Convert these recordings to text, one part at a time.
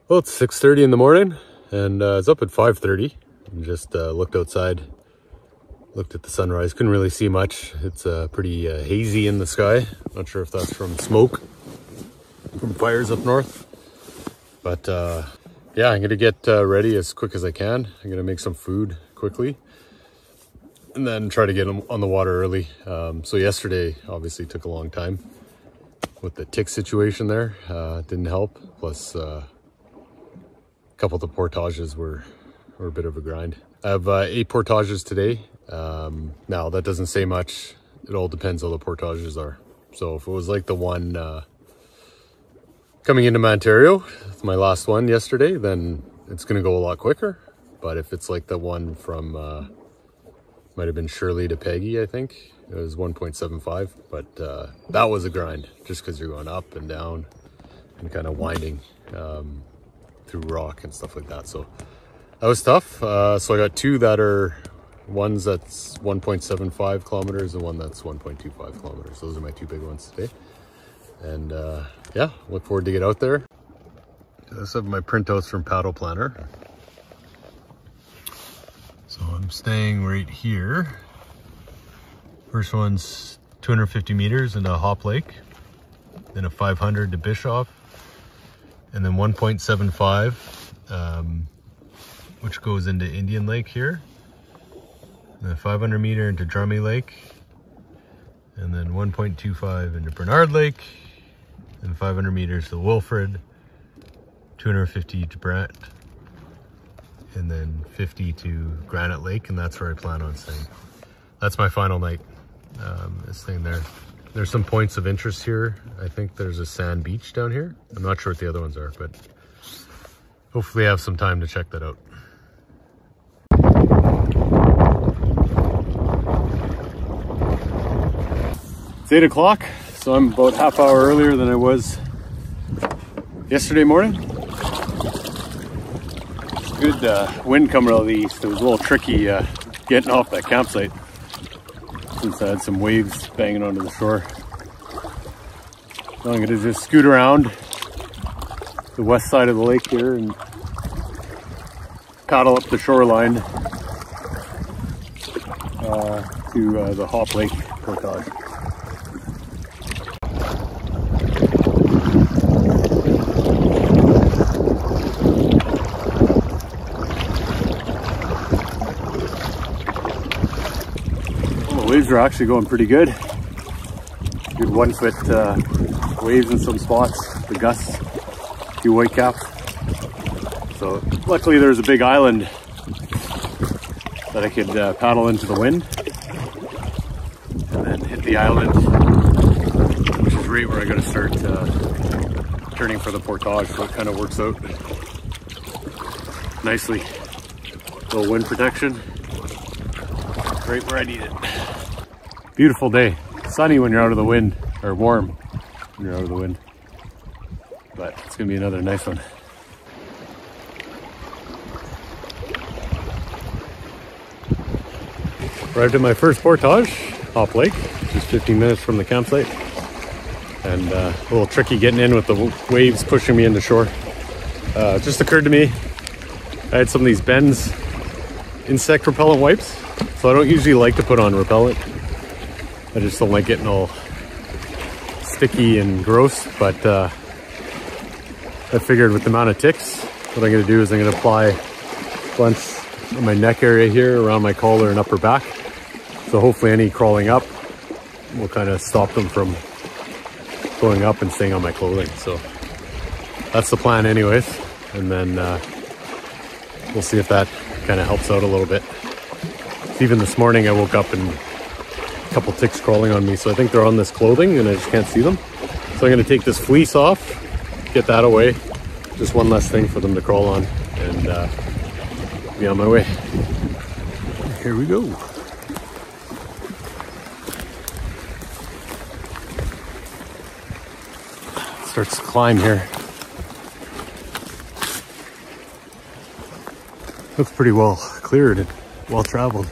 Well, it's 6:30 in the morning, and I was up at 5:30 and just looked outside, looked at the sunrise. Couldn't really see much. It's pretty hazy in the sky. Not sure if that's from smoke from fires up north. But yeah, I'm gonna get ready as quick as I can. I'm gonna make some food quickly and then try to get on the water early. So yesterday obviously took a long time with the tick situation there. Didn't help. Plus a couple of the portages were a bit of a grind. I have 8 portages today. Now that doesn't say much. It all depends how the portages are. So if it was like the one coming into Mantario, my last one yesterday, then it's gonna go a lot quicker. But if it's like the one from might have been Shirley to Peggy, I think it was 1.75, but that was a grind just because you're going up and down and kind of winding through rock and stuff like that. So that was tough. So I got 2 that are, one's that's 1.75 kilometers and one that's 1.25 kilometers. Those are my 2 big ones today. And yeah, look forward to get out there. This is my printouts from Paddle Planner. So I'm staying right here. First one's 250 meters into Hop Lake, then a 500 to Bischoff, and then 1.75 which goes into Indian Lake here, and then 500 meter into Drummy Lake, and then 1.25 into Bernard Lake, and 500 meters to Wilfred, 250 to Brant, and then 50 to Granite Lake, and that's where I plan on staying. That's my final night, is staying there. There's some points of interest here. I think there's a sand beach down here. I'm not sure what the other ones are, but hopefully I have some time to check that out. It's 8 o'clock, so I'm about half hour earlier than I was yesterday morning. Good wind coming out of the east. It was a little tricky getting off that campsite since I had some waves banging onto the shore. So I'm gonna just scoot around the west side of the lake here and paddle up the shoreline to the Hop Lake portage. Waves are actually going pretty good. Good 1 foot waves in some spots. The gusts, a few whitecaps. So luckily there's a big island that I could paddle into the wind and then hit the island, which is right where I gotta start turning for the portage. So it kind of works out nicely. A little wind protection, right where I need it. Beautiful day. Sunny when you're out of the wind, or warm when you're out of the wind. But it's gonna be another nice one. Arrived at my first portage, Hop Lake, just 15 minutes from the campsite. And a little tricky getting in with the waves pushing me into shore. It just occurred to me, I had some of these Ben's insect repellent wipes. So I don't usually like to put on repellent. I just don't like getting all sticky and gross, but I figured with the amount of ticks, what I'm gonna do is I'm gonna apply a bunch on my neck area here, around my collar and upper back. So hopefully any crawling up will kind of stop them from going up and staying on my clothing. So that's the plan anyways. And then we'll see if that kind of helps out a little bit. Even this morning I woke up and a couple ticks crawling on me, so I think they're on this clothing and I just can't see them. So I'm going to take this fleece off, get that away, just one less thing for them to crawl on, and be on my way. Here we go. Starts to climb here. Looks pretty well cleared and well traveled.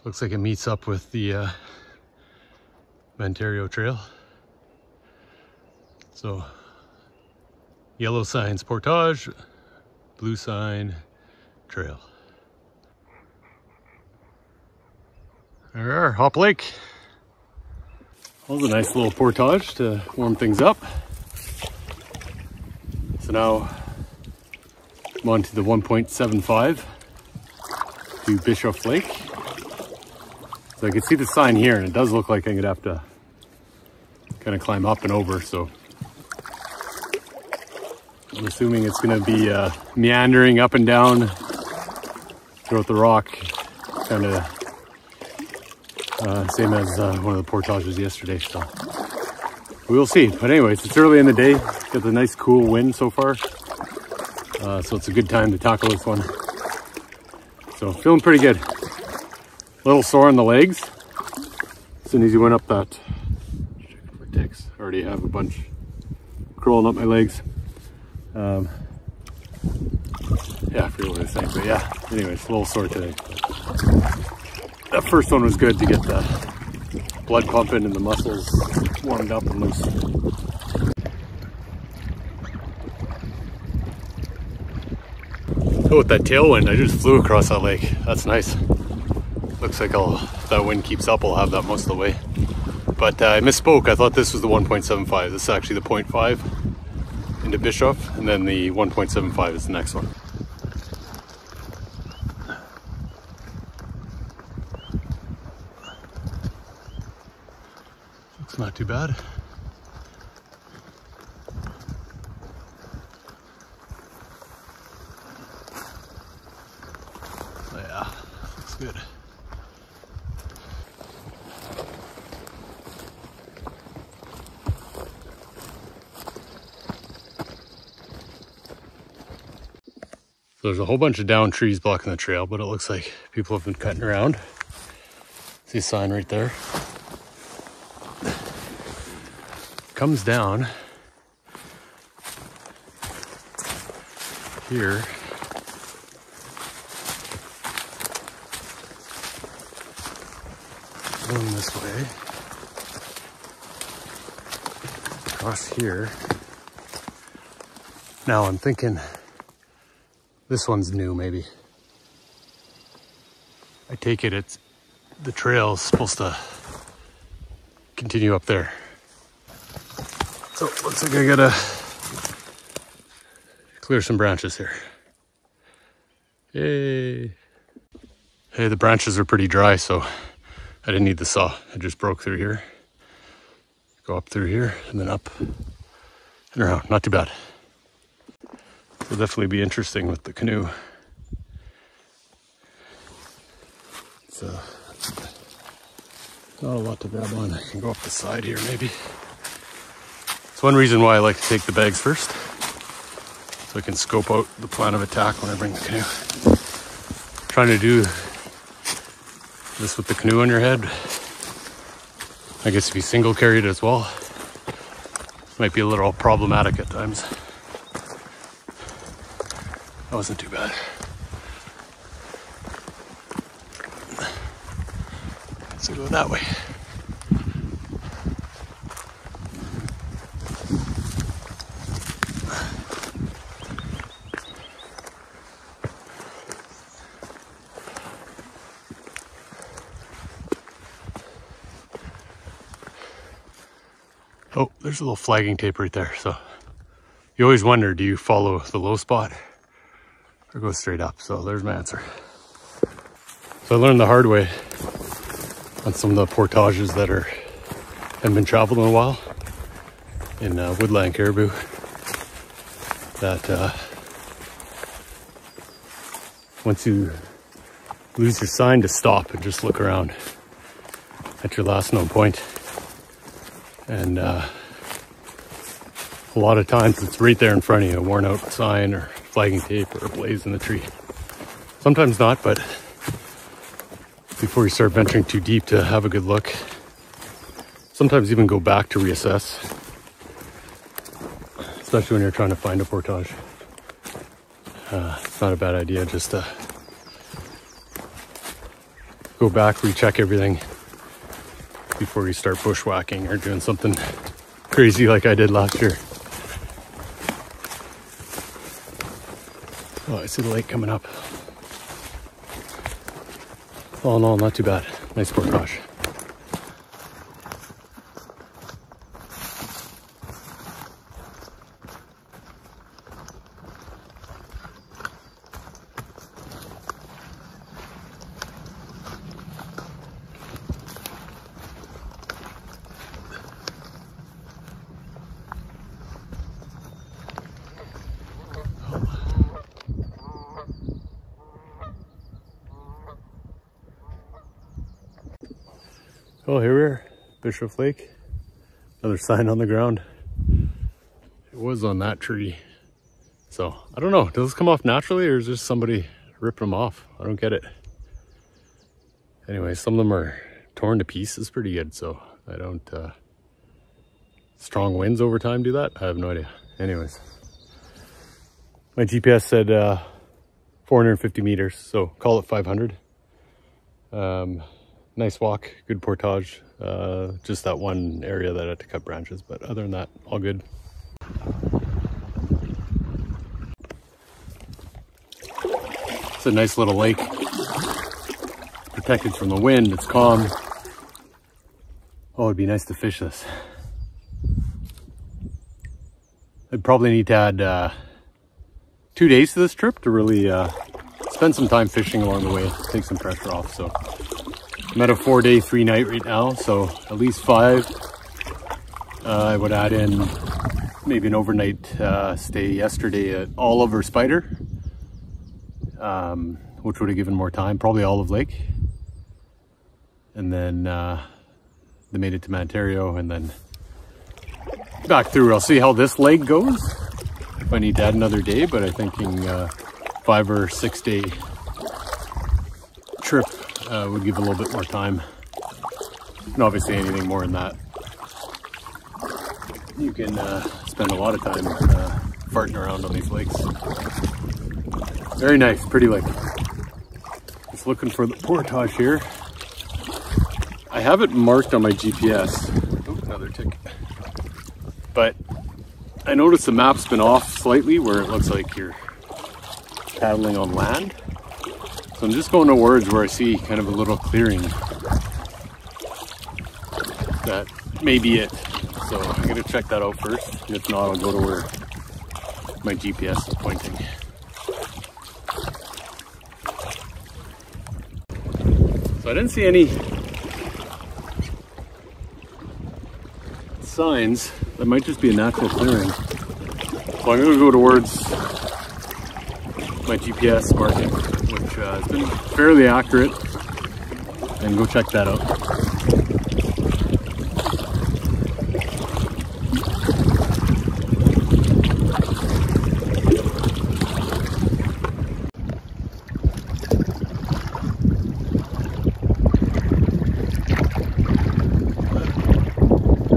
Looks like it meets up with the Mantario Trail. So yellow signs portage, blue sign trail. There we are, Hop Lake. That was a nice little portage to warm things up. So now I'm on to the 1.75 to Bishop Lake. So I can see the sign here, and it does look like I'm gonna have to kind of climb up and over. So I'm assuming it's gonna be meandering up and down throughout the rock, kind of same as one of the portages yesterday. So we'll see. But anyways, it's early in the day. Got the nice cool wind so far, so it's a good time to tackle this one. So feeling pretty good. A little sore on the legs as soon as you went up that. Check for ticks. I already have a bunch crawling up my legs. Yeah, I forget what I was saying, but yeah. Anyways, a little sore today. That first one was good to get the blood pumping and the muscles warmed up and loose. Oh, with that tailwind, I just flew across that lake. That's nice. Looks like if that wind keeps up, I'll have that most of the way. But I misspoke. I thought this was the 1.75. This is actually the 0.5 into Bishop, and then the 1.75 is the next one. Looks not too bad. Yeah, looks good. So there's a whole bunch of down trees blocking the trail, but it looks like people have been cutting around. See a sign right there. Comes down here. Going this way. Across here. Now I'm thinking this one's new, maybe. I take it the trail's supposed to continue up there. So looks like I gotta clear some branches here. Yay. Hey, the branches are pretty dry, so I didn't need the saw. I just broke through here. Go up through here and then up and around. Not too bad. It'll definitely be interesting with the canoe. So not a lot to grab on. I can go up the side here maybe. It's one reason why I like to take the bags first, so I can scope out the plan of attack when I bring the canoe. Trying to do this with the canoe on your head, I guess if you single carry it as well, might be a little problematic at times. That wasn't too bad. Let's go that way. Oh, there's a little flagging tape right there. So you always wonder, do you follow the low spot or go straight up? So there's my answer. So I learned the hard way on some of the portages that haven't been traveled in a while in woodland caribou, that once you lose your sign, to stop and just look around at your last known point. And a lot of times it's right there in front of you, a worn out sign or flagging tape or a blaze in the tree. Sometimes not, but before you start venturing too deep, to have a good look. Sometimes even go back to reassess, especially when you're trying to find a portage. It's not a bad idea just to go back, recheck everything before we start bushwhacking or doing something crazy like I did last year. Oh, I see the lake coming up. Oh no, not too bad. Nice portage. Oh, here we are, Bishop Lake. Another sign on the ground. It was on that tree. So, I don't know, does this come off naturally or is just somebody ripping them off? I don't get it. Anyway, some of them are torn to pieces pretty good, so I don't... strong winds over time do that? I have no idea. Anyways. My GPS said 450 meters, so call it 500. Nice walk, good portage. Just that one area that I had to cut branches, but other than that, all good. It's a nice little lake. Protected from the wind, it's calm. Oh, it'd be nice to fish this. I'd probably need to add 2 days to this trip to really spend some time fishing along the way, take some pressure off. So I'm at a 4-day, 3-night right now, so at least 5. I would add in maybe an overnight stay yesterday at Olive or Spider, which would have given more time, probably Olive Lake. And then they made it to Mantario and then back through. I'll see how this leg goes, if I need to add another day, but I'm thinking 5 or 6 day trip would give a little bit more time. And obviously anything more than that, you can spend a lot of time farting around on these lakes. Very nice, pretty lake. Just looking for the portage here. I have it marked on my GPS. Oh, another tick. But I noticed the map's been off slightly where it looks like you're paddling on land. So I'm just going to words where I see kind of a little clearing. That may be it. So I'm going to check that out first. And if not, I'll go to where my GPS is pointing. So I didn't see any signs. That might just be a natural clearing. So I'm going to go towards my GPS marking, which has been fairly accurate, and go check that out.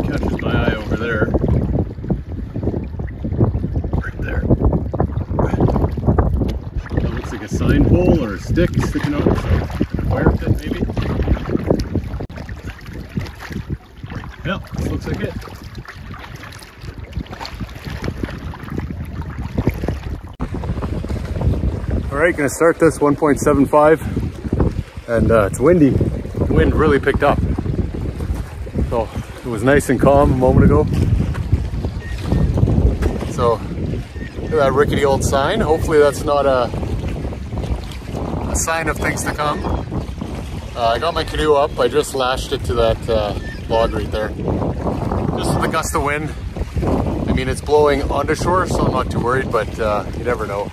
Catches my eye over there. Right there. That looks like a sign pole or a stick sticking out, so wire pit maybe. Yeah, this looks like it. Alright, gonna start this 1.75, and it's windy. The wind really picked up. So it was nice and calm a moment ago. So look at that rickety old sign. Hopefully that's not a sign of things to come. I got my canoe up. I just lashed it to that log right there. Just with the gust of wind. I mean, it's blowing onto shore, so I'm not too worried, but you never know.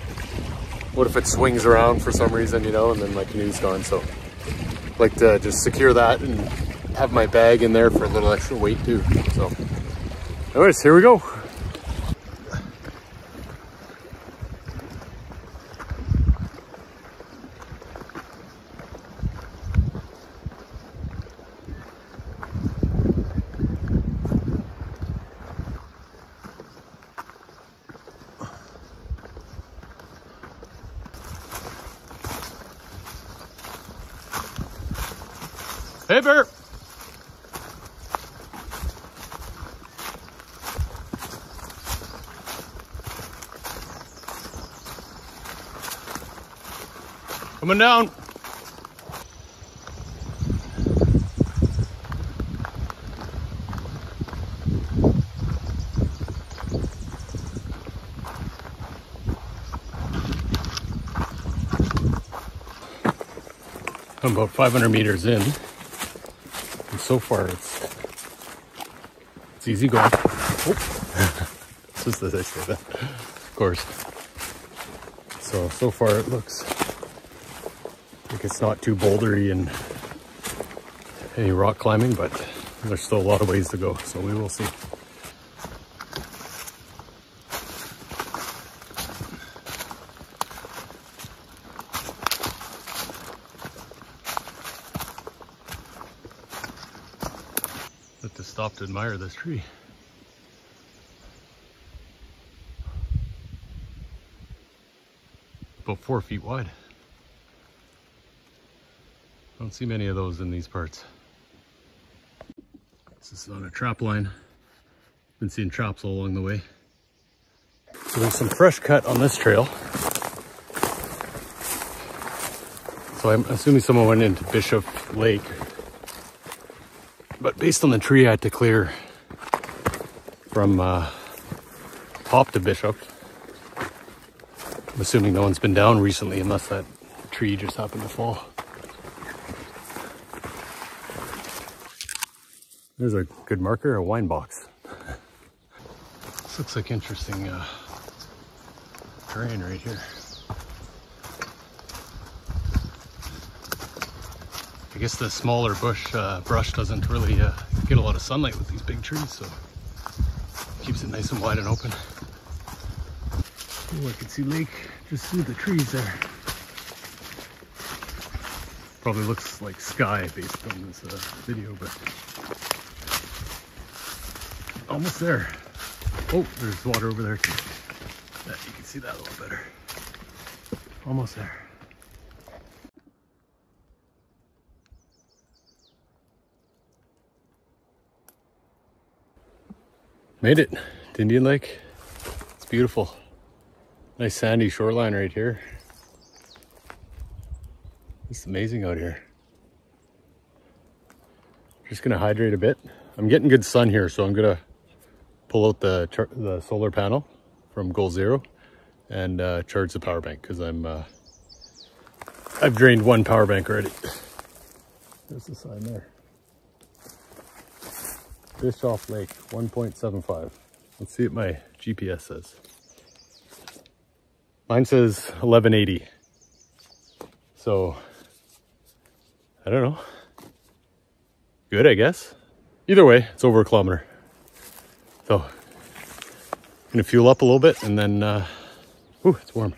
What if it swings around for some reason, you know, and then my canoe's gone. So I'd like to just secure that and have my bag in there for a little extra weight too. So anyways, here we go. Hey, bear. Coming down. I'm about 500 meters in, and so far it's easy going. Oh. Just as I say that, of course. So far it looks like it's not too bouldery and any rock climbing, but there's still a lot of ways to go, so we will see. I have to stop to admire this tree. About 4 feet wide. Don't see many of those in these parts. This is on a trap line. Been seeing traps all along the way. So there's some fresh cut on this trail. So I'm assuming someone went into Bishop Lake. But based on the tree I had to clear from top to Bishop, I'm assuming no one's been down recently unless that tree just happened to fall. There's a good marker, a wine box. This looks like interesting terrain right here. I guess the smaller brush doesn't really get a lot of sunlight with these big trees, so it keeps it nice and wide and open. Oh, I can see lake just through the trees there. Probably looks like sky based on this video, but almost there. Oh, there's water over there too. Yeah, you can see that a little better. Almost there. Made it to Indian Lake. It's beautiful. Nice sandy shoreline right here. It's amazing out here. Just gonna hydrate a bit. I'm getting good sun here, so I'm gonna pull out the solar panel from Goal Zero and charge the power bank, because I've drained one power bank already. There's the sign there. Bischoff Lake 1.75. Let's see what my GPS says. Mine says 1180. So I don't know. Good, I guess. Either way, it's over a kilometer. So I'm gonna fuel up a little bit and then ooh, it's warm.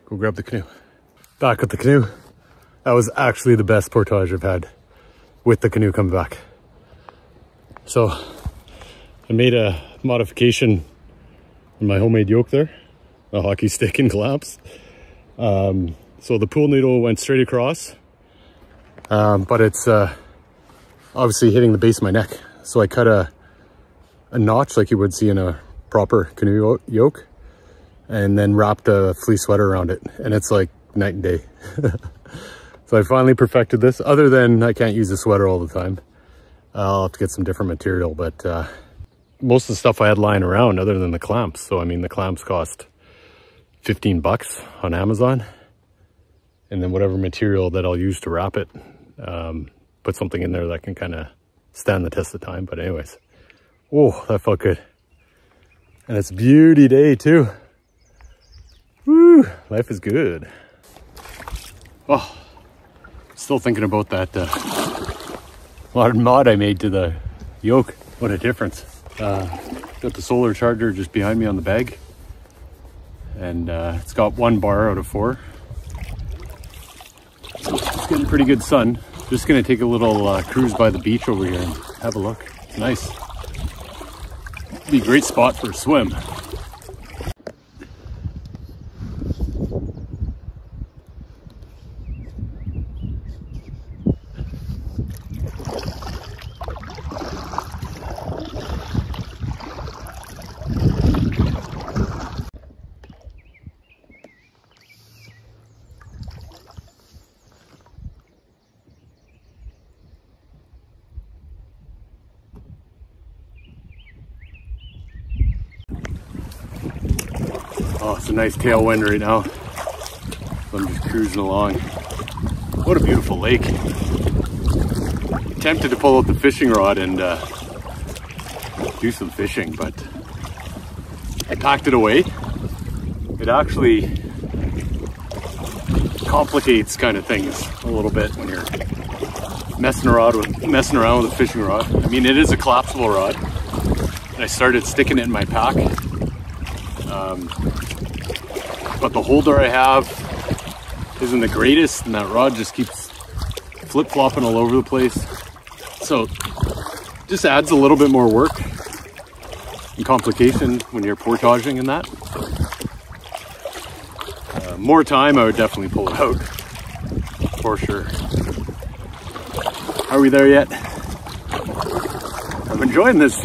Go grab the canoe. Back with the canoe. That was actually the best portage I've had with the canoe coming back. So I made a modification in my homemade yoke there, a hockey stick and clamps. So the pool needle went straight across, but it's obviously hitting the base of my neck. So I cut a notch like you would see in a proper canoe yoke, and then wrapped a fleece sweater around it, and it's like night and day. So I finally perfected this, other than I can't use the sweater all the time. I'll have to get some different material, but most of the stuff I had lying around other than the clamps. So I mean, the clamps cost 15 bucks on Amazon, and then whatever material that I'll use to wrap it, put something in there that can kind of stand the test of time. But anyways, oh, that felt good. And it's beauty day too. Woo, life is good. Oh, still thinking about that mod I made to the yoke. What a difference. Got the solar charger just behind me on the bag, and it's got 1 bar out of 4. It's getting pretty good sun. Just gonna take a little cruise by the beach over here and have a look. It's nice. It'd be a great spot for a swim. Oh, it's a nice tailwind right now. I'm just cruising along. What a beautiful lake. Tempted to pull out the fishing rod and do some fishing, but I packed it away. It actually complicates kind of things a little bit when you're messing around with a fishing rod. I mean, it is a collapsible rod. And I started sticking it in my pack. But the holder I have isn't the greatest, and that rod just keeps flip-flopping all over the place. So just adds a little bit more work and complication when you're portaging in that. More time, I would definitely pull it out, for sure. Are we there yet? I'm enjoying this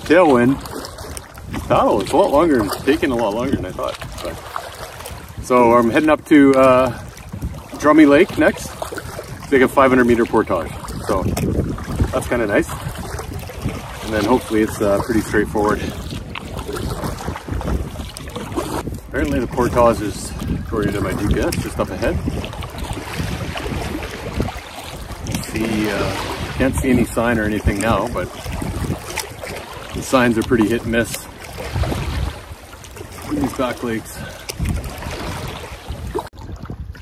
tailwind. Paddle, it's a lot longer, it's taking a lot longer than I thought. So I'm heading up to Mantario Lake next. It's like a 500-meter portage. So that's kind of nice. And then hopefully it's pretty straightforward. Apparently the portage is, according to my GPS, just up ahead. See, can't see any sign or anything now, but the signs are pretty hit and miss. These back lakes.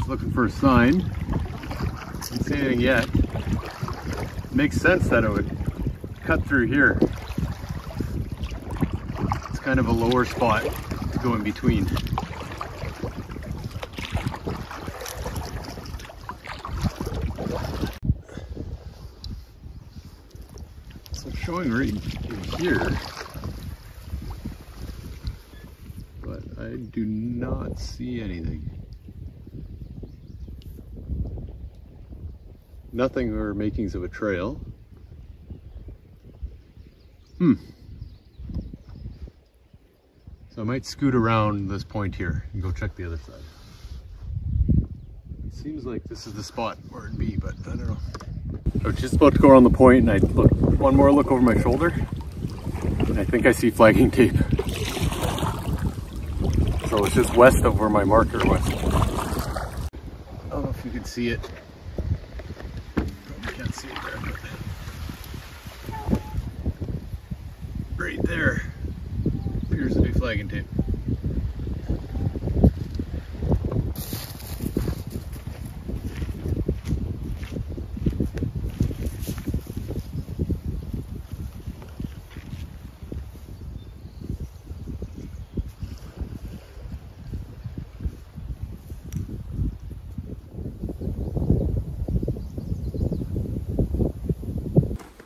Looking for a sign. Don't see anything yet. Makes sense that it would cut through here. It's kind of a lower spot to go in between. So it's showing right in here, but I do not see anything. Nothing or makings of a trail. So I might scoot around this point here and go check the other side. It seems like this is the spot where it'd be, but I don't know. I was just about to go around the point and I look one more look over my shoulder and I think I see flagging tape. So it's just west of where my marker was. I don't know if you can see it. Probably can't see it there, but right there appears to be flagging tape.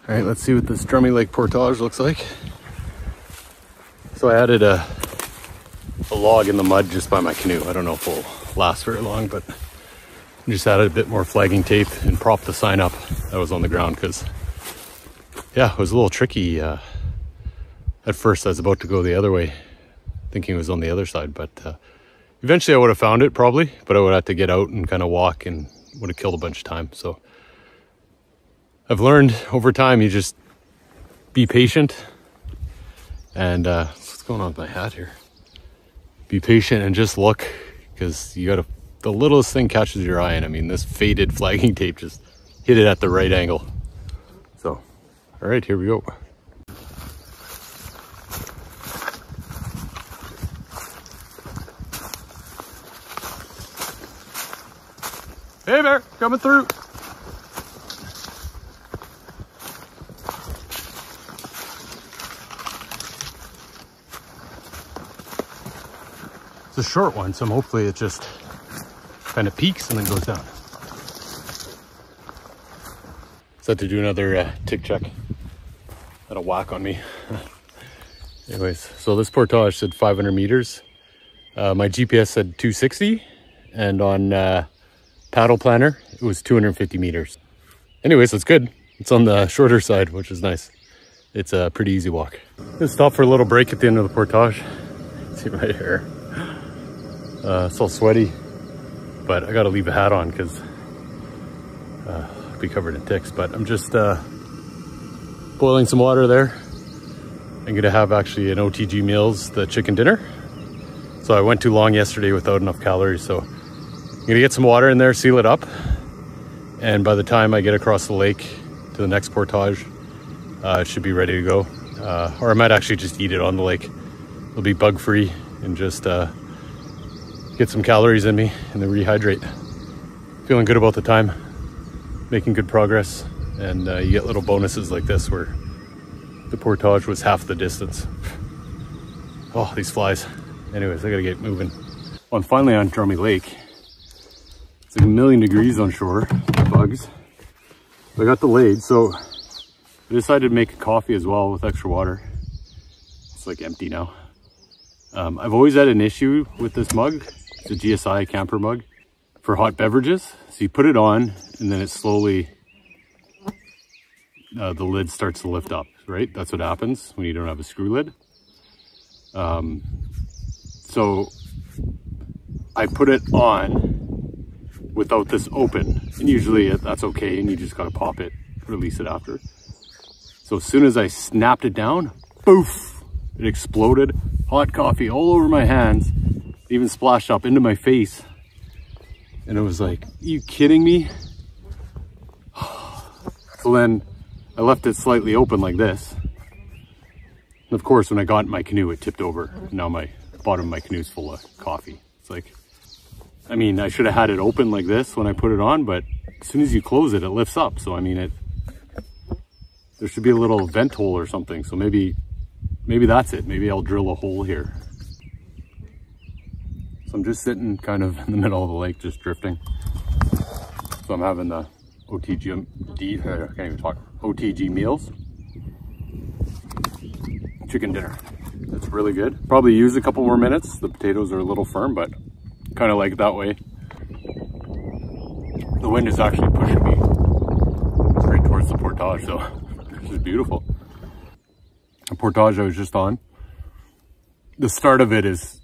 All right, let's see what this Mantario Lake portage looks like. So I added a log in the mud just by my canoe. I don't know if it'll last very long, but I just added a bit more flagging tape and propped the sign up that was on the ground because, yeah, it was a little tricky. At first I was about to go the other way, thinking it was on the other side, but eventually I would have found it probably, but I would have to get out and kind of walk and would have killed a bunch of time. So I've learned over time, you just be patient and what's going on with my hat here? Be patient and just look, because you gotta, the littlest thing catches your eye, and I mean this faded flagging tape just hit it at the right angle. So, all right, here we go. Hey there, coming through. It's a short one, so hopefully it just kind of peaks and then goes down. So I had to do another tick check. Had a whack on me. Anyways, so this portage said 500 meters. My GPS said 260, and on paddle planner it was 250 meters. Anyways, it's good. It's on the shorter side, which is nice. It's a pretty easy walk. Gonna stop for a little break at the end of the portage. See my hair. It's all sweaty, but I gotta leave a hat on because I'll be covered in ticks. But I'm just boiling some water there, I'm gonna have actually an OTG meals, the chicken dinner. So I went too long yesterday without enough calories, so I'm gonna get some water in there, seal it up, and by the time I get across the lake to the next portage, it should be ready to go. Or I might actually just eat it on the lake. It'll be bug free and just get some calories in me and then rehydrate. Feeling good about the time, making good progress, and you get little bonuses like this where the portage was half the distance. Oh, these flies. Anyways, I gotta get moving. Well, I'm finally on Mantario Lake. It's like 1,000,000 degrees on shore, bugs. I got delayed, so I decided to make a coffee as well with extra water. It's like empty now. I've always had an issue with this mug. It's a GSI camper mug for hot beverages. So you put it on and then it slowly, the lid starts to lift up, right? That's what happens when you don't have a screw lid. So I put it on without this open, and usually that's okay, and you just gotta pop it, release it after. So as soon as I snapped it down, poof, it exploded. Hot coffee all over my hands, even splashed up into my face. And it was like, are you kidding me? So then I left it slightly open like this. And of course, when I got in my canoe, it tipped over. Now my bottom of my canoe's full of coffee. It's like, I mean, I should have had it open like this when I put it on, but as soon as you close it, it lifts up. So I mean, there should be a little vent hole or something. So maybe that's it. Maybe I'll drill a hole here. So I'm just sitting kind of in the middle of the lake, just drifting. So I'm having the OTG meals. Chicken dinner. It's really good. Probably use a couple more minutes. The potatoes are a little firm, but kind of like it that way. The wind is actually pushing me straight towards the portage, so this is beautiful. The portage I was just on, the start of it it's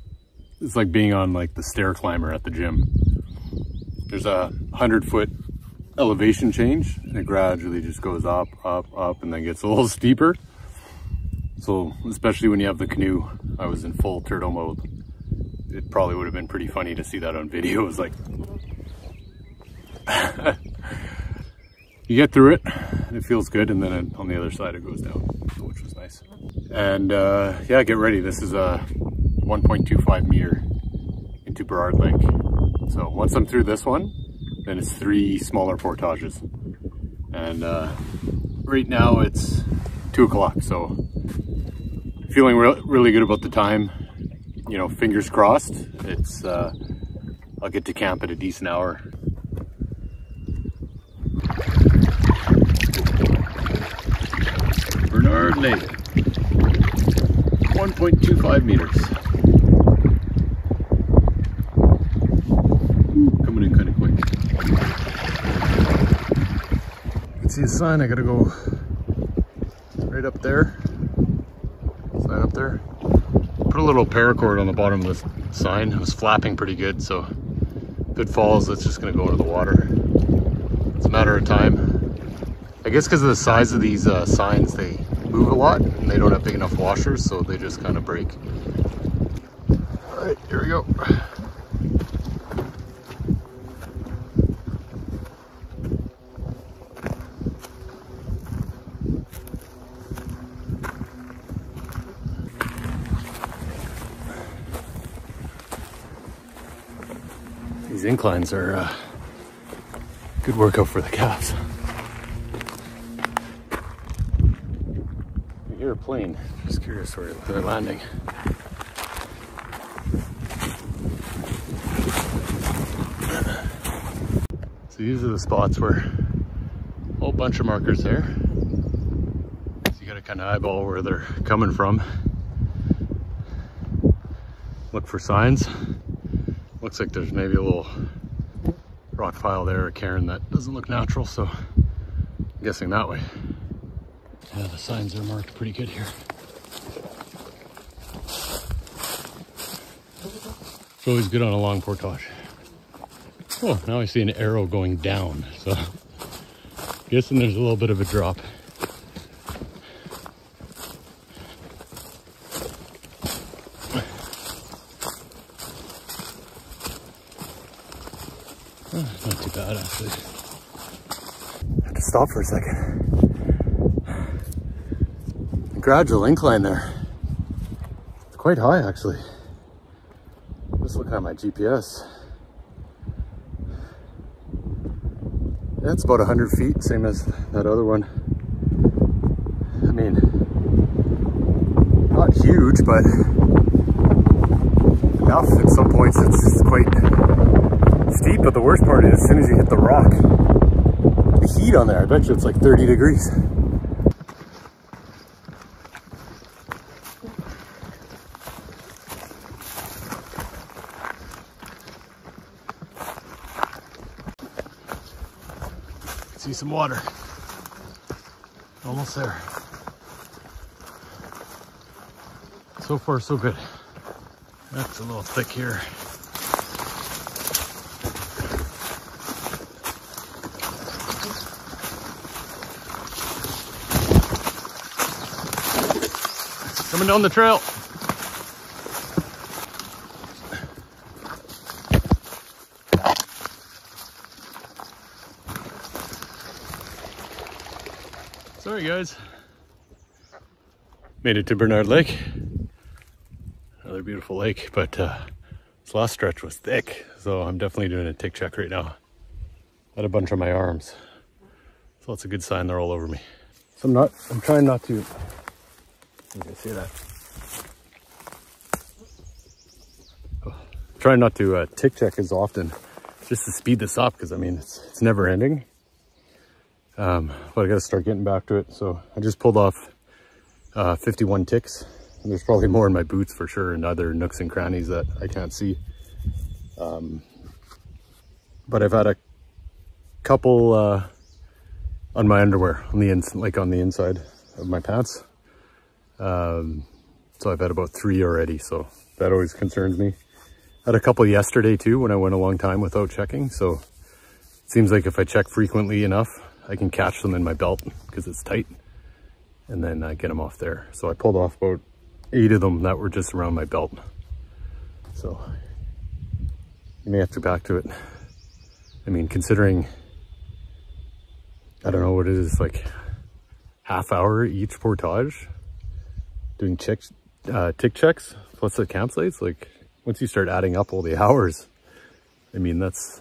like being on like the stair climber at the gym. There's a 100-foot elevation change, and it gradually just goes up, up, up, and then gets a little steeper. So especially when you have the canoe, I was in full turtle mode. It probably would have been pretty funny to see that on video. It was like, you get through it, it feels good, and then on the other side it goes down, which was nice. And yeah, get ready. This is a 1.25 meter into Burrard Lake. So once I'm through this one, then it's 3 smaller portages. And right now it's 2 o'clock, so feeling really good about the time. You know, fingers crossed. It's I'll get to camp at a decent hour. Burrard Lake, 1.25 meters. Coming in kind of quick. You can see the sign. I gotta go right up there. Sign up there. Put a little paracord on the bottom of the sign. It was flapping pretty good, so if it falls, it's just gonna go into the water. It's a matter of time. I guess because of the size of these signs, they move a lot and they don't have big enough washers, so they just kind of break. All right, here we go. These inclines are a good workout for the calves. I hear a plane. Just curious where they're landing. So these are the spots where a whole bunch of markers there. So you gotta kind of eyeball where they're coming from. Look for signs. Looks like there's maybe a little rock pile there, a cairn that doesn't look natural, so I'm guessing that way. Yeah, the signs are marked pretty good here. It's always good on a long portage. Oh, now I see an arrow going down, so guessing there's a little bit of a drop. Not too bad, actually. I have to stop for a second. Gradual incline there. It's quite high, actually. Just looking at my GPS. Yeah, it's about 100 feet, same as that other one. I mean, not huge, but enough. At some points it's quite steep, but the worst part is as soon as you hit the rock, the heat on there, I bet you it's like 30 degrees. See some water. Almost there. So far, so good. That's a little thick here. Coming down the trail. Sorry guys. Made it to Bernard Lake. Another beautiful lake, but this last stretch was thick, so I'm definitely doing a tick check right now. Had a bunch on my arms, so that's a good sign they're all over me. So I'm trying not to. You can see that. Oh, trying not to tick check as often, just to speed this up, because I mean it's never ending. But I got to start getting back to it. So I just pulled off 51 ticks. And there's probably more in my boots for sure, and other nooks and crannies that I can't see. But I've had a couple on my underwear, on the inside of my pants. So I've had about 3 already, so that always concerns me. Had a couple yesterday too when I went a long time without checking. So it seems like if I check frequently enough, I can catch them in my belt because it's tight, and then I get them off there. So I pulled off about 8 of them that were just around my belt. So you may have to back to it. I mean, considering, I don't know what it is, like half hour each portage, doing tick checks plus the campsites. Like once you start adding up all the hours, I mean, that's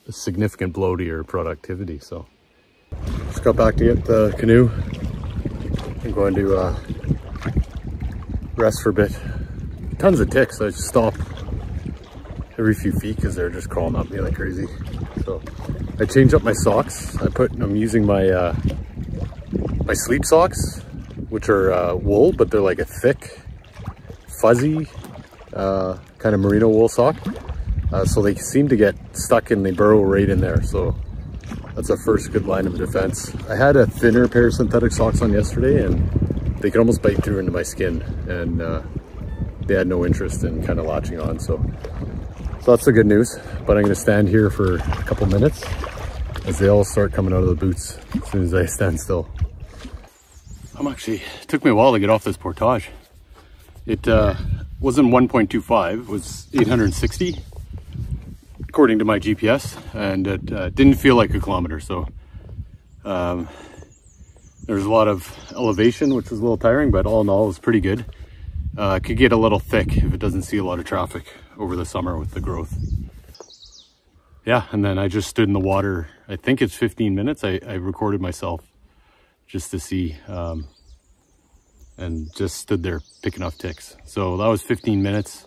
a significant blow to your productivity. So just got back to get the canoe. I'm going to rest for a bit. Tons of ticks. I just stop every few feet because they're just crawling up me like crazy. So I changed up my socks. I'm using my my sleep socks, which are wool, but they're like a thick, fuzzy kind of merino wool sock. So they seem to get stuck and they burrow right in there. So that's a first good line of defense. I had a thinner pair of synthetic socks on yesterday and they could almost bite through into my skin, and they had no interest in kind of latching on. So that's the good news. But I'm going to stand here for a couple minutes as they all start coming out of the boots as soon as I stand still. It took me a while to get off this portage. It wasn't 1.25, it was 860. According to my GPS, and it didn't feel like a kilometer. So there's a lot of elevation, which was a little tiring, but all in all, it was pretty good. It could get a little thick if it doesn't see a lot of traffic over the summer with the growth. Yeah, and then I just stood in the water. I think it's 15 minutes. I recorded myself just to see, and just stood there picking off ticks. So that was 15 minutes.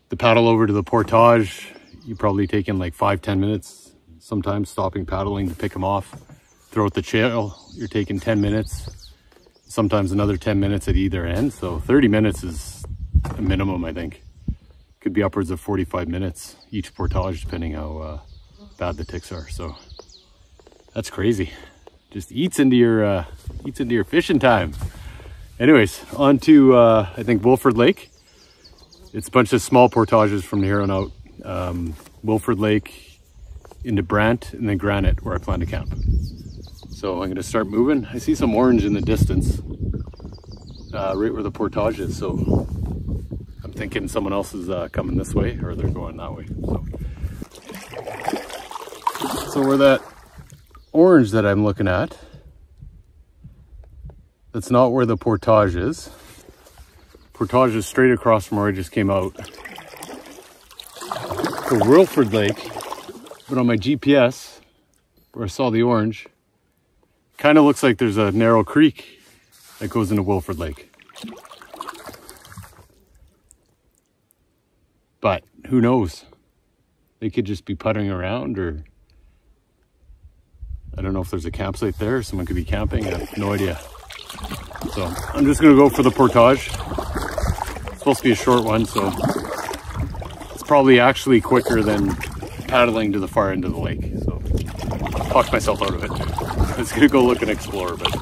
The paddle over to the portage, you're probably taking like 5-10 minutes, sometimes stopping paddling to pick them off. Throughout the trail, you're taking 10 minutes, sometimes another 10 minutes at either end. So 30 minutes is a minimum, I think. Could be upwards of 45 minutes each portage, depending how bad the ticks are. So that's crazy. Just eats into your fishing time. Anyways, on to I think Wilford Lake. It's a bunch of small portages from here on out. Wilford Lake into Brant and then Granite, where I plan to camp. So I'm going to start moving. I see some orange in the distance, right where the portage is. So I'm thinking someone else is coming this way, or they're going that way. So So where that orange that I'm looking at, that's not where the portage is. Portage is straight across from where I just came out. So Wilford Lake, but on my GPS, where I saw the orange, kind of looks like there's a narrow creek that goes into Wilford Lake. But who knows? They could just be puttering around, or I don't know if there's a campsite there. Someone could be camping. I have no idea. So I'm just gonna go for the portage. It's supposed to be a short one, so it's probably actually quicker than paddling to the far end of the lake. So I talked myself out of it. I was gonna go look and explore, but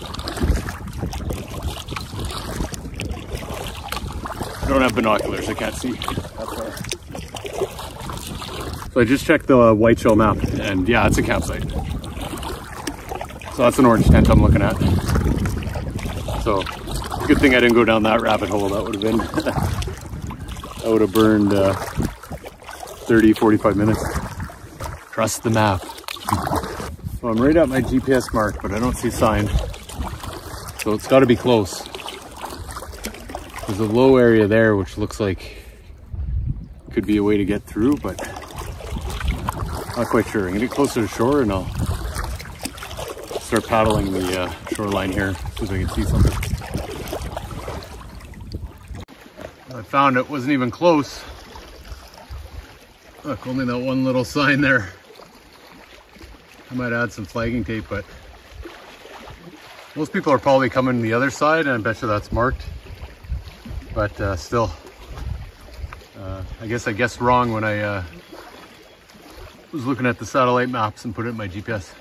I don't have binoculars. I can't see that far. So I just checked the Whiteshell map, and yeah, it's a campsite. So that's an orange tent I'm looking at. So good thing I didn't go down that rabbit hole. That would have been, I would have burned 30, 45 minutes. Trust the map. So I'm right at my GPS mark, but I don't see a sign. So it's got to be close. There's a low area there, which looks like could be a way to get through, but not quite sure. I'm gonna get closer to shore and I'll start paddling the shoreline here, see if I can see something. I found it wasn't even close. Look, only that one little sign there. I might add some flagging tape, but most people are probably coming the other side, and I bet you that's marked. But still, I guessed wrong when I was looking at the satellite maps and put it in my GPS.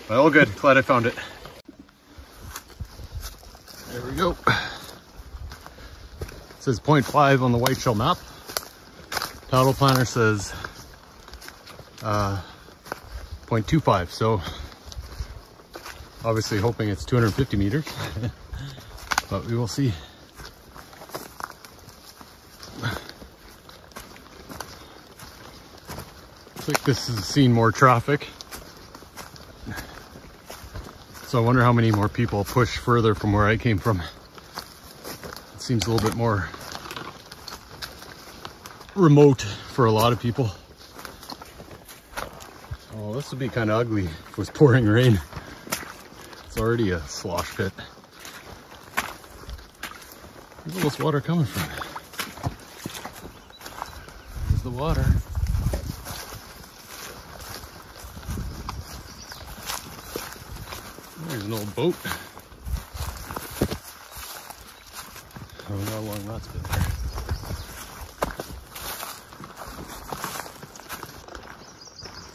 But all good, glad I found it. There we go. It says 0.5 on the Whiteshell map. Paddle planner says 0.25, so obviously hoping it's 250 meters, but we will see. Looks like this has seen more traffic. So I wonder how many more people push further from where I came from. It seems a little bit more remote for a lot of people. Oh, this would be kind of ugly if it was pouring rain. It's already a slosh pit. Where's all this water coming from? There's the water. There's an old boat. I don't know how long that's been there.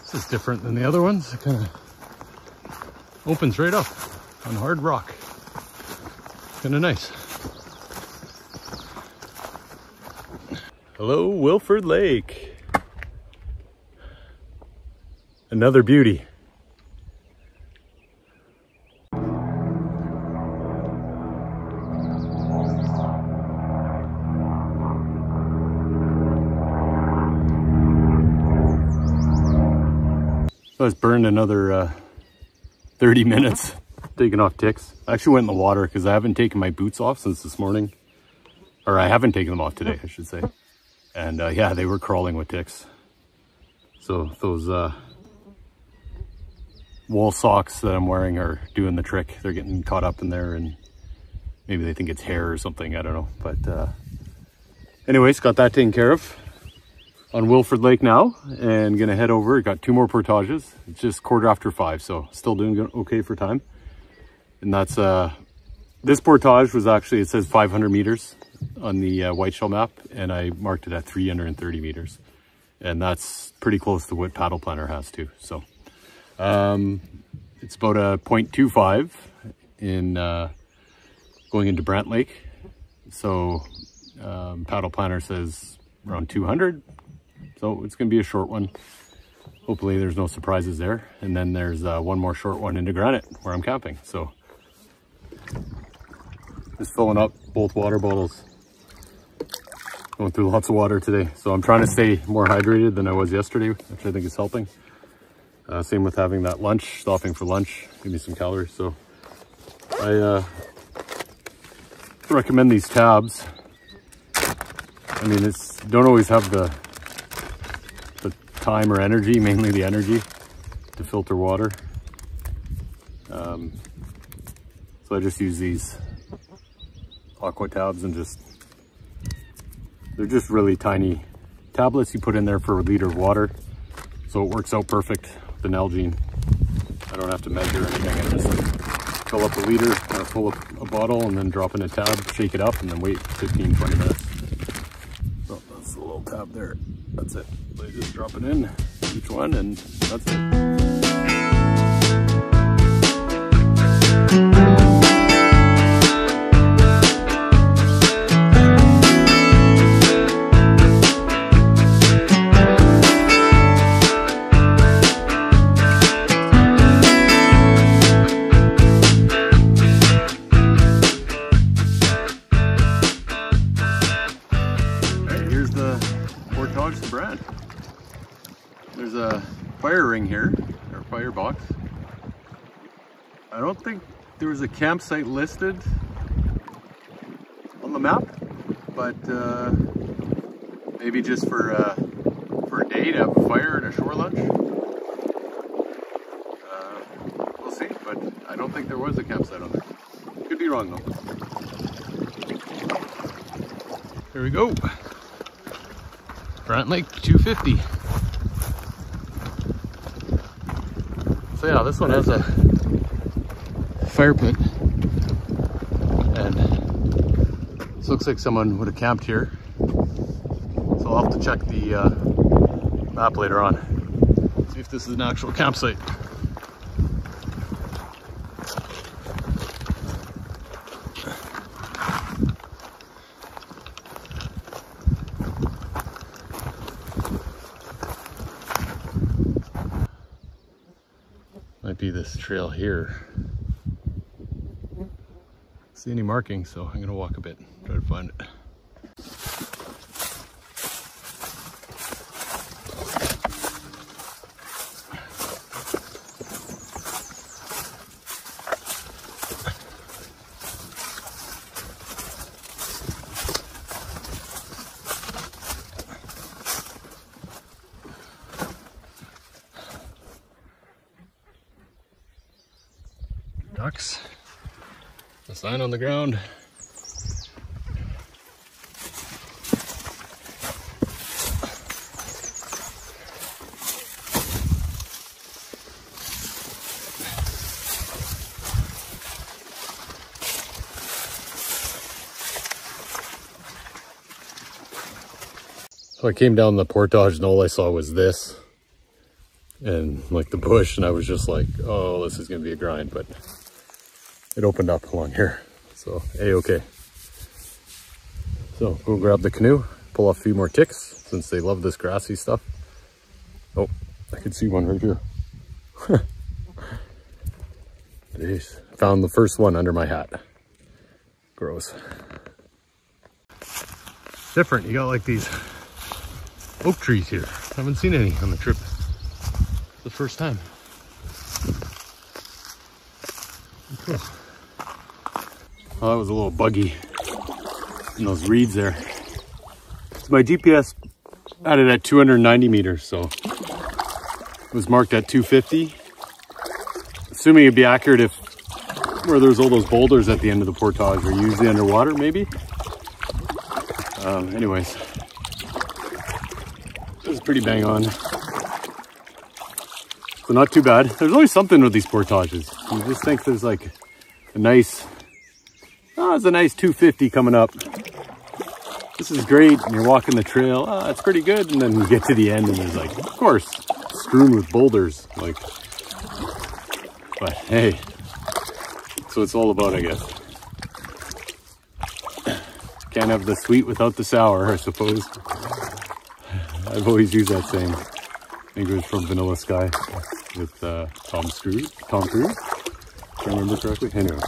This is different than the other ones. It kind of opens right up on hard rock. Kind of nice. Hello, Wilford Lake. Another beauty. So I was burned another 30 minutes taking off ticks. I actually went in the water because I haven't taken my boots off since this morning. Or I haven't taken them off today, I should say. And yeah, they were crawling with ticks. So those wool socks that I'm wearing are doing the trick. They're getting caught up in there, and maybe they think it's hair or something, I don't know. But anyways, got that taken care of. On Wilford Lake now, and gonna head over. Got 2 more portages. It's just 5:15, so still doing okay for time. And that's this portage was actually, it says 500 meters on the Whiteshell map, and I marked it at 330 meters, and that's pretty close to what Paddle Planner has too. So it's about a 0.25 in going into Granite Lake. So Paddle Planner says around 200. So it's going to be a short one. Hopefully there's no surprises there. And then there's one more short one into Granite where I'm camping. So just filling up both water bottles. Going through lots of water today. So I'm trying to stay more hydrated than I was yesterday, which I think is helping. Same with having that lunch, stopping for lunch, give me some calories. So I recommend these tabs. I mean, don't always have the time or energy, mainly the energy, to filter water. So I just use these aqua tabs and they're just really tiny tablets you put in there for a liter of water. So it works out perfect with the Nalgene. I don't have to measure anything. I just fill up a liter or fill up a bottle and then drop in a tab, shake it up, and then wait 15-20 minutes. So that's the little tab there. That's it. So you just drop it in each one and that's it. There's a fire ring here, or fire box. I don't think there was a campsite listed on the map, but maybe just for a day to have a fire and a shore lunch. We'll see, but I don't think there was a campsite on there. Could be wrong though. There we go. Granite Lake 250. So yeah, this one has a fire pit, and this looks like someone would have camped here. So I'll have to check the map later on, see if this is an actual campsite. Might be this trail here. See any markings, so I'm gonna walk a bit, try to find it. Ducks, a sign on the ground. So I came down the portage and all I saw was this and like the bush, and I was just like, oh, this is gonna be a grind, but it opened up along here, so a-okay. So we'll grab the canoe, pull off a few more ticks since they love this grassy stuff. Oh, I can see one right here. Jeez, found the first one under my hat. Gross. Different, you got like these oak trees here. I haven't seen any on the trip. The first time. Cool. Well, that was a little buggy in those reeds there. So my GPS had it at 290 meters, so it was marked at 250. Assuming it'd be accurate if where there's all those boulders at the end of the portage are usually underwater, maybe. Anyways, it was pretty bang on. So not too bad. There's always something with these portages. You just think there's like a nice, there's a nice 250 coming up. This is great, and you're walking the trail. It's pretty good, and then you get to the end, and there's like, of course, strewn with boulders. Like, but hey, that's what it's all about, I guess. Can't have the sweet without the sour, I suppose. I've always used that saying. I think it was from Vanilla Sky with Tom Cruise, if I remember correctly. Anyway,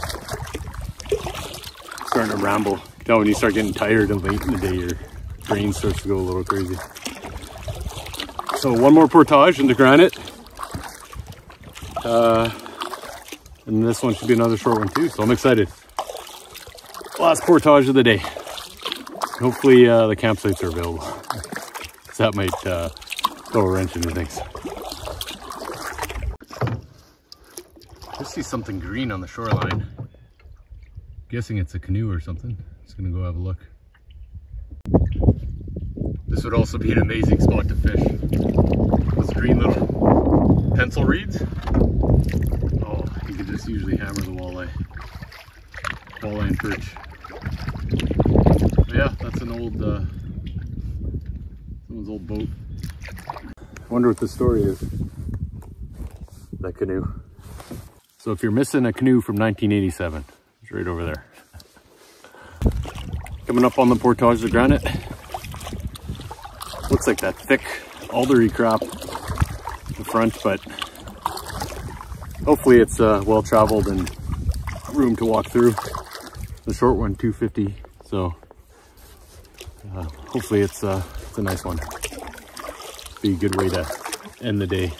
starting to ramble. You know, when you start getting tired and late in the day, your brain starts to go a little crazy. So one more portage into Granite, And this one should be another short one too, so I'm excited. Last portage of the day. Hopefully the campsites are available. So that might throw a wrench into things. I see something green on the shoreline. Guessing it's a canoe or something. Just gonna go have a look. This would also be an amazing spot to fish. Those green little pencil reeds. Oh, you could just usually hammer the walleye and perch. But yeah, that's an old, someone's old boat. I wonder what the story is. That canoe. So if you're missing a canoe from 1987, it's right over there. Coming up on the portage of Granite. Looks like that thick aldery crap in the front, but hopefully it's well traveled and room to walk through. The short one, 250, so hopefully it's a nice one. Be a good way to end the day.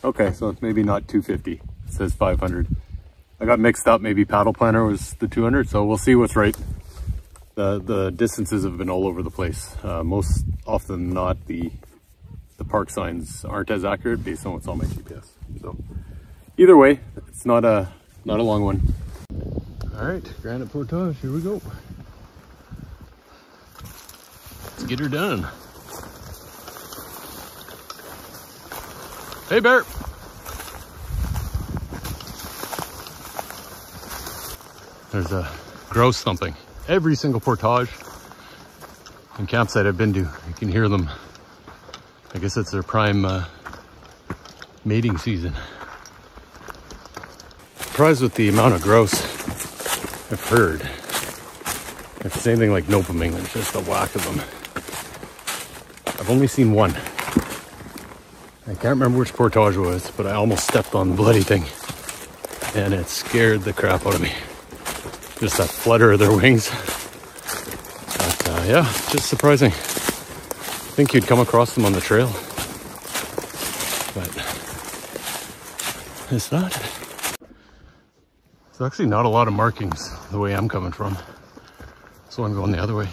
Okay, so it's maybe not 250. It says 500. I got mixed up. Maybe paddle planner was the 200. So we'll see what's right. The distances have been all over the place. Most often than not, the park signs aren't as accurate based on what's on my GPS. So either way, it's not a long one. All right, Granite portage. Here we go. Let's get her done. Hey, Bear. There's a grouse thumping. Every single portage and campsite I've been to, you can hear them. I guess it's their prime mating season. Surprised with the amount of grouse I've heard. If it's anything like nopaming, there's just a whack of them. I've only seen one. I can't remember which portage it was, but I almost stepped on the bloody thing and it scared the crap out of me. Just that flutter of their wings. But yeah, just surprising. I think you'd come across them on the trail, but it's not. There's actually not a lot of markings the way I'm coming from, so I'm going the other way.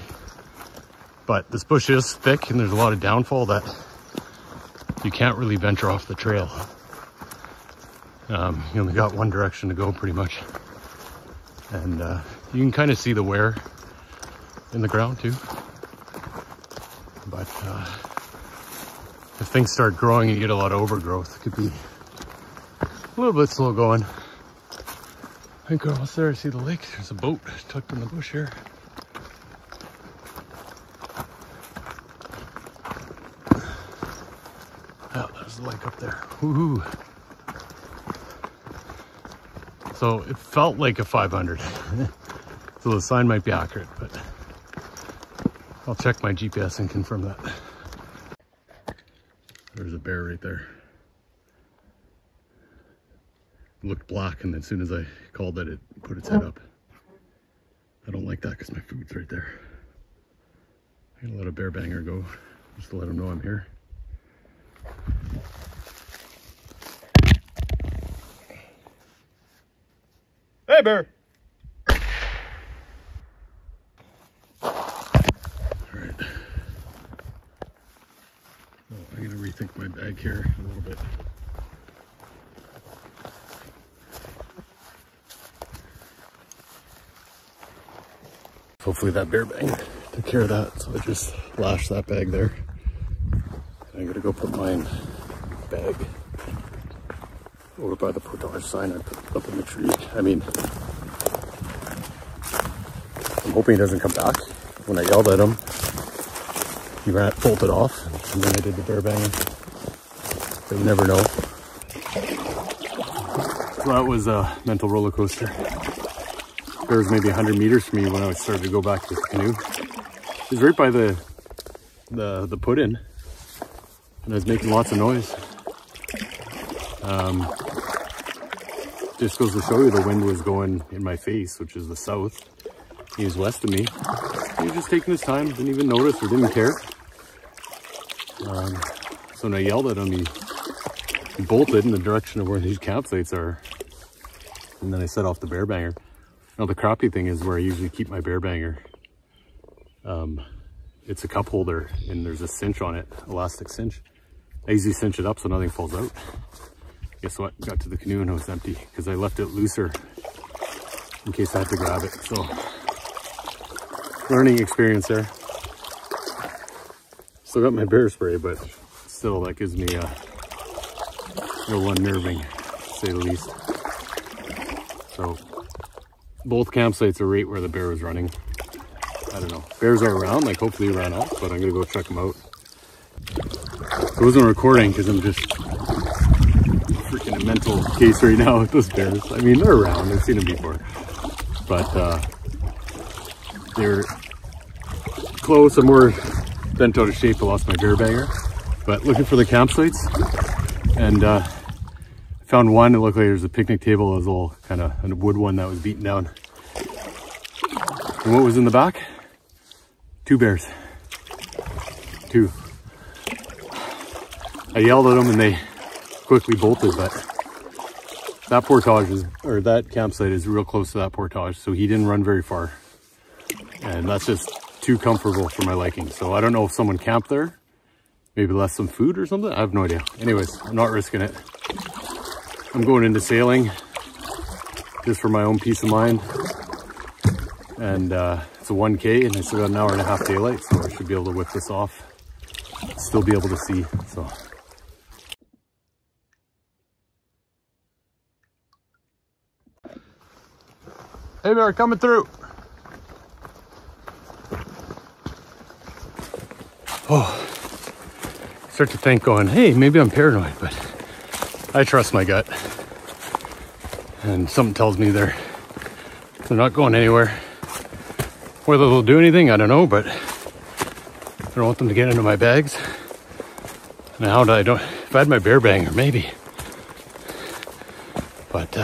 But this bush is thick and there's a lot of downfall that you can't really venture off the trail. You only got one direction to go pretty much. And you can kind of see the wear in the ground too. But if things start growing and you get a lot of overgrowth, it could be a little bit slow going. I think almost there. I see the lake. There's a boat tucked in the bush here. Oh, there's the lake up there. Woohoo! So it felt like a 500. So the sign might be accurate, but I'll check my GPS and confirm that. There's a bear right there. It looked black, and as soon as I called it, it put its head up. I don't like that because my food's right there. I'm gonna let a bear banger go just to let him know I'm here. Hey, bear! Alright. Oh, I'm gonna rethink my bag here a little bit. Hopefully that bear bang took care of that, so I just lashed that bag there. I gotta go put mine bag over by the portage sign I put up in the tree. I mean, I'm hoping he doesn't come back. When I yelled at him, he bolted off, and then I did the bear banging. But you never know. So that was a mental roller coaster. There was maybe 100 meters from me when I started to go back to the canoe. It was right by the put-in, and I was making lots of noise. Just goes to show you the wind was going in my face, which is the south. He was west of me. He was just taking his time, didn't even notice or didn't care. So when I yelled at him, he bolted in the direction of where these campsites are. And then I set off the bear banger. Now the crappy thing is where I usually keep my bear banger. It's a cup holder and there's a cinch on it, elastic cinch. I usually cinch it up so nothing falls out. Guess what? Got to the canoe and it was empty because I left it looser in case I had to grab it. So, learning experience there. Still got my bear spray, but still that gives me a little unnerving, to say the least. So, both campsites are right where the bear was running. I don't know. Bears are around, like hopefully he ran out, but I'm gonna go check them out. I wasn't recording because I'm just freaking a mental case right now with those bears. I mean, they're around, I've seen them before. But they're close. I'm more bent out of shape. I lost my bear banger. But looking for the campsites, and I found one. It looked like there's a picnic table. It was all kind of a wood one that was beaten down. And what was in the back? 2 bears. 2. I yelled at them and they quickly bolted, but that portage is, or that campsite is real close to that portage, so he didn't run very far. And that's just too comfortable for my liking. So I don't know if someone camped there, maybe left some food or something. I have no idea. Anyways, I'm not risking it. I'm going into sailing just for my own peace of mind. And it's a 1K and I still got an hour and a half daylight, so I should be able to whip this off. Still be able to see, so. Hey bear, coming through. Oh, start to think going, hey, maybe I'm paranoid, but I trust my gut. And something tells me they're not going anywhere. Whether they'll do anything, I don't know, but I don't want them to get into my bags. Now I don't, if I had my bear banger, maybe. But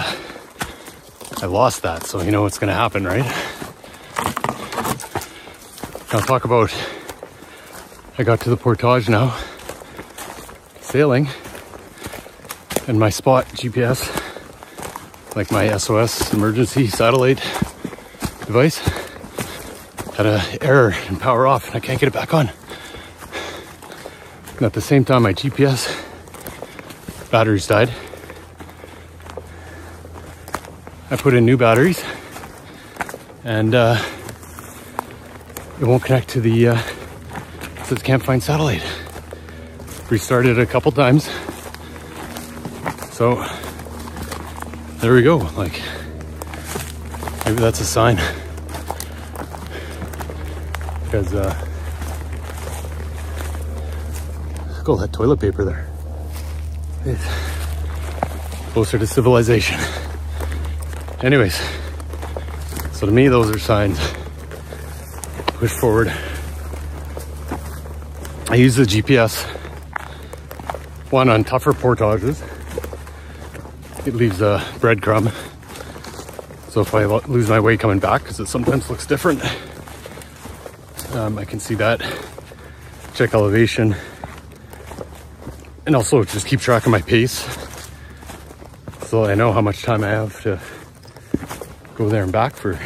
I lost that, so you know what's gonna happen, right? I'll talk about, I got to the portage now, sailing, and my spot GPS, like my SOS emergency satellite device, had an error and power off, and I can't get it back on. And at the same time, my GPS batteries died. I put in new batteries, and it won't connect to the, it says can't find satellite. Restarted a couple times. So, there we go. Like, maybe that's a sign. Because, look at all that toilet paper there. It's closer to civilization. Anyways, so to me, those are signs. Push forward. I use the GPS one on tougher portages. It leaves a breadcrumb. So if I lose my way coming back, because it sometimes looks different, I can see that, check elevation, and also just keep track of my pace. So I know how much time I have to go there and back for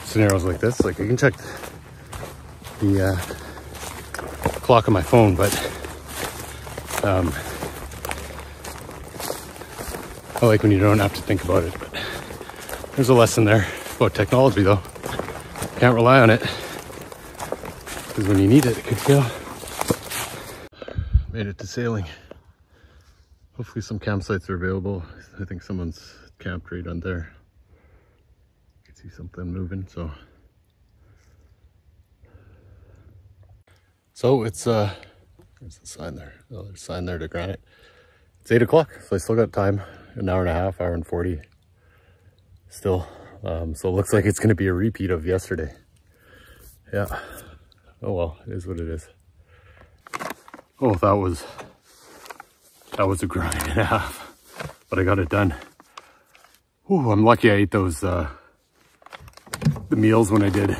scenarios like this. Like I can check the clock on my phone, but I like when you don't have to think about it. But there's a lesson there about technology though. Can't rely on it, because when you need it, it could fail. Made it to sailing. Hopefully some campsites are available. I think someone's camped right on there. You can see something moving, so. So it's, there's a sign there. Oh, there's a sign there to Granite. It's 8 o'clock, so I still got time. An hour and a half, hour and 40 still. So it looks like it's gonna be a repeat of yesterday. Yeah. Oh well, it is what it is. Oh, that was a grind and a half, but I got it done. Ooh, I'm lucky I ate those, the meals when I did,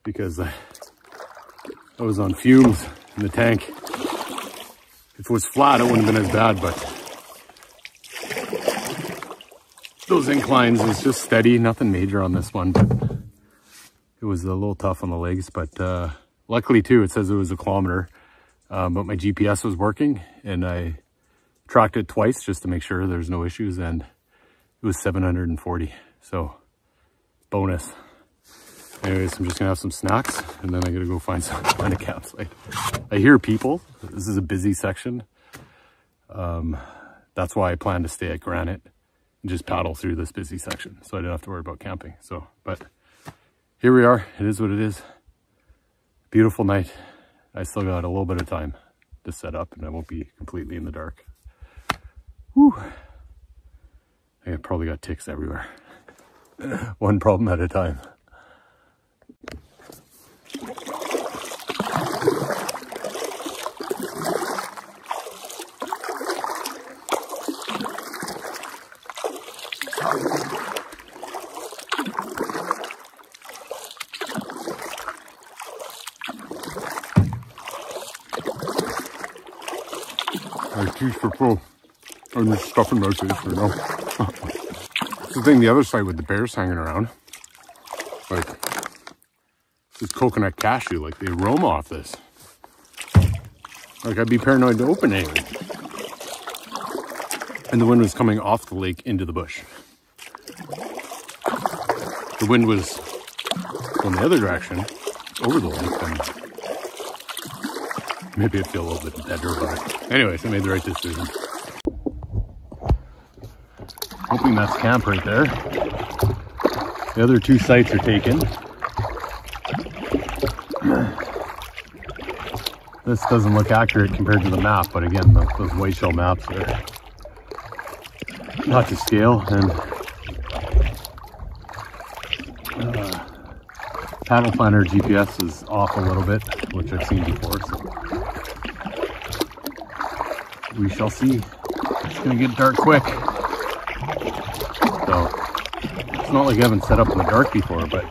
because I I was on fumes in the tank. If it was flat, it wouldn't have been as bad, but those inclines is just steady, nothing major on this one, but it was a little tough on the legs. But luckily too, it says it was a kilometer, but my GPS was working and I tracked it twice just to make sure there's no issues, and it was 740, so bonus. Anyways, I'm just gonna have some snacks and then I gotta go find a campsite. I hear people. This is a busy section. That's why I plan to stay at Granite and just paddle through this busy section, so I don't have to worry about camping. So, but here we are. It is what it is. Beautiful night. I still got a little bit of time to set up and I won't be completely in the dark. Whew. I probably got ticks everywhere. One problem at a time. My teeth are full. I'm just stuffing my face right now. That's the thing, the other side with the bears hanging around. Like, this coconut cashew, like the aroma off this. Like, I'd be paranoid to open anything. And the wind was coming off the lake into the bush. The wind was going the other direction, over the lake, then maybe I'd feel a little bit better, but anyways, I made the right decision. Hoping that's camp right there. The other two sites are taken. This doesn't look accurate compared to the map, but again, those Whiteshell maps are not to scale, and paddle planner GPS is off a little bit, which I've seen before, so we shall see. It's gonna get dark quick. So it's not like I haven't set up in the dark before, but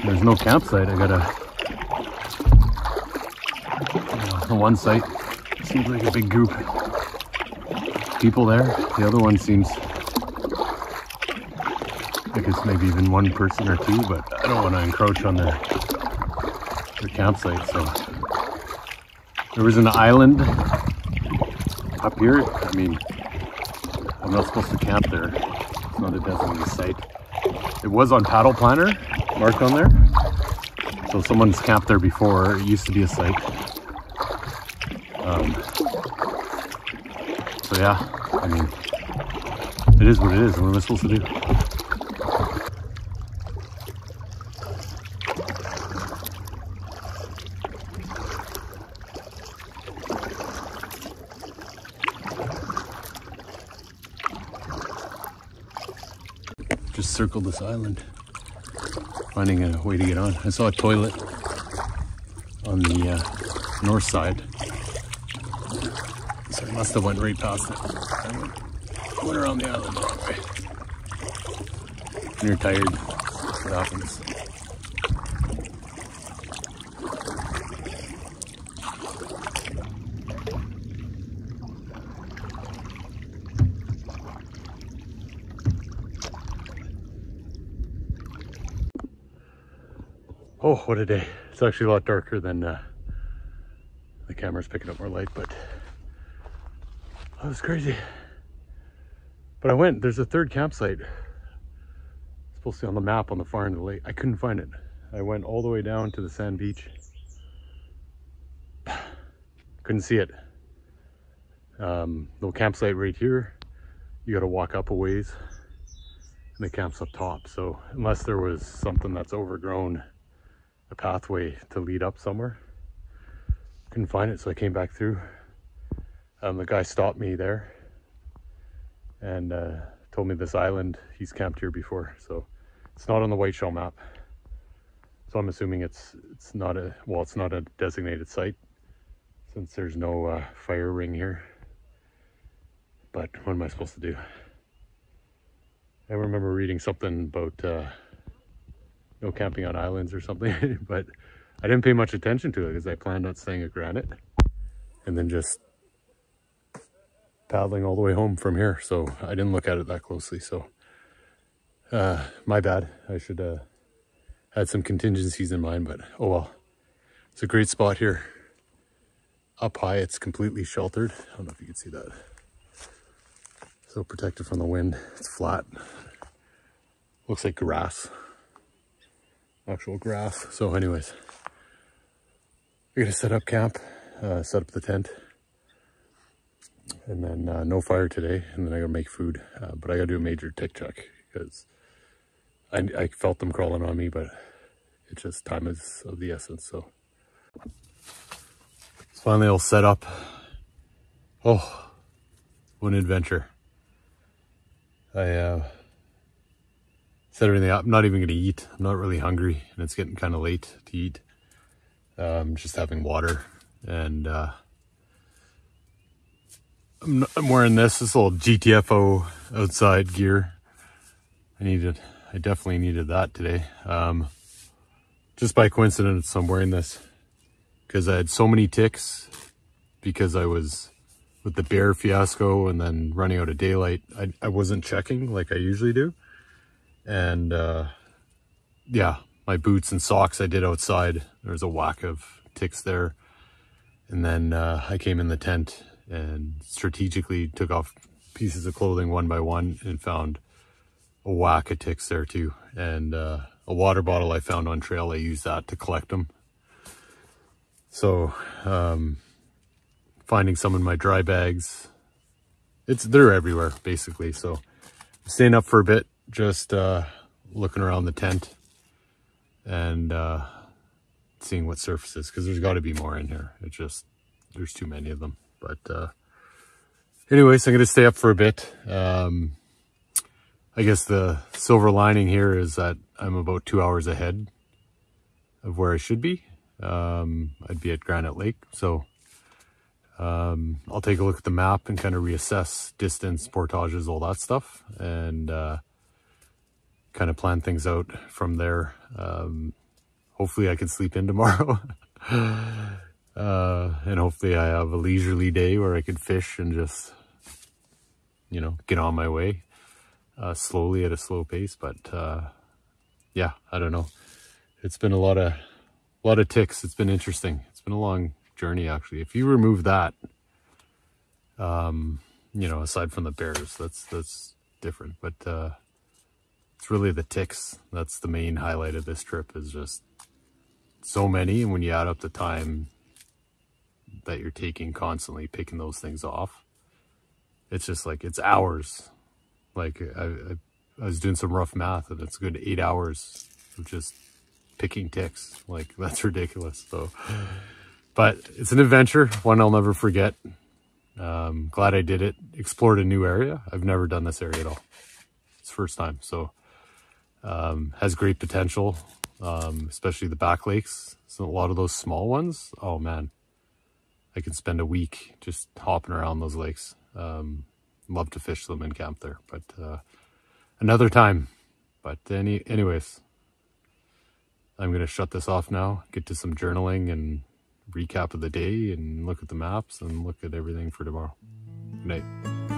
there's no campsite. I gotta, the one site seems like a big group of people there. The other one seems like it's maybe even one person or two, but I don't want to encroach on their campsite. So there was an island up here. I mean, I'm not supposed to camp there. It's not a designated site. It was on Paddle Planner, marked on there. So someone's camped there before. It used to be a site. So yeah, I mean, it is what it is. What am I supposed to do? Just circled this island, finding a way to get on. I saw a toilet on the north side, so I must have went right past it. I went around the island the wrong way. When you're tired, that's what happens. Oh, what a day. It's actually a lot darker than the camera's picking up more light, but that was crazy. But I went, there's a third campsite. It's supposed to be on the map on the far end of the lake. I couldn't find it. I went all the way down to the sand beach. Couldn't see it. No campsite right here. You gotta walk up a ways and the camp's up top. So unless there was something that's overgrown, a pathway to lead up somewhere. Couldn't find it, so I came back through. The guy stopped me there and told me this island, he's camped here before, so it's not on the Whiteshell map. So I'm assuming it's not a, well, it's not a designated site since there's no fire ring here. But what am I supposed to do? I remember reading something about no camping on islands or something, but I didn't pay much attention to it because I planned on staying at Granite and then just paddling all the way home from here. So I didn't look at it that closely. So my bad. I should had some contingencies in mind, but oh well. It's a great spot here. Up high, it's completely sheltered. I don't know if you can see that. So protected from the wind. It's flat. Looks like grass. Actual grass. So anyways, we're gonna set up camp, set up the tent, and then no fire today, and then I gotta make food. But I gotta do a major tick check because I felt them crawling on me, but it's just time is of the essence. So finally all set up. Oh, what an adventure. I set everything up. I'm not even gonna eat. I'm not really hungry, and it's getting kind of late to eat. Just having water, and I'm wearing this little GTFO outside gear. I definitely needed that today. Just by coincidence, I'm wearing this because I had so many ticks because I was with the bear fiasco and then running out of daylight. I wasn't checking like I usually do. And yeah, my boots and socks I did outside. There was a whack of ticks there. And then I came in the tent and strategically took off pieces of clothing one by one and found a whack of ticks there too. And a water bottle I found on trail, I used that to collect them. So finding some in my dry bags, they're everywhere basically. So I'm staying up for a bit, just looking around the tent and seeing what surfaces, because there's got to be more in here. It's just, there's too many of them. But anyways, I'm going to stay up for a bit. I guess the silver lining here is that I'm about 2 hours ahead of where I should be. I'd be at Granite Lake. So I'll take a look at the map and kind of reassess distance, portages, all that stuff, and kind of plan things out from there. Hopefully I can sleep in tomorrow. And hopefully I have a leisurely day where I could fish and just, you know, get on my way slowly at a slow pace. But yeah, I don't know. It's been a lot of ticks. It's been interesting. It's been a long journey actually. If you remove that, you know, aside from the bears, that's different. But it's really the ticks. That's the main highlight of this trip, is just so many. And when you add up the time that you're taking constantly picking those things off, it's just like, it's hours. Like I was doing some rough math and it's a good 8 hours of just picking ticks. Like, that's ridiculous. So, but it's an adventure, one I'll never forget. Glad I did it. Explored a new area. I've never done this area at all. It's first time. So has great potential, especially the back lakes. So a lot of those small ones, oh man, I can spend a week just hopping around those lakes. Love to fish them and camp there, but another time. But anyways, I'm going to shut this off now, get to some journaling and recap of the day and look at the maps and look at everything for tomorrow. Good night.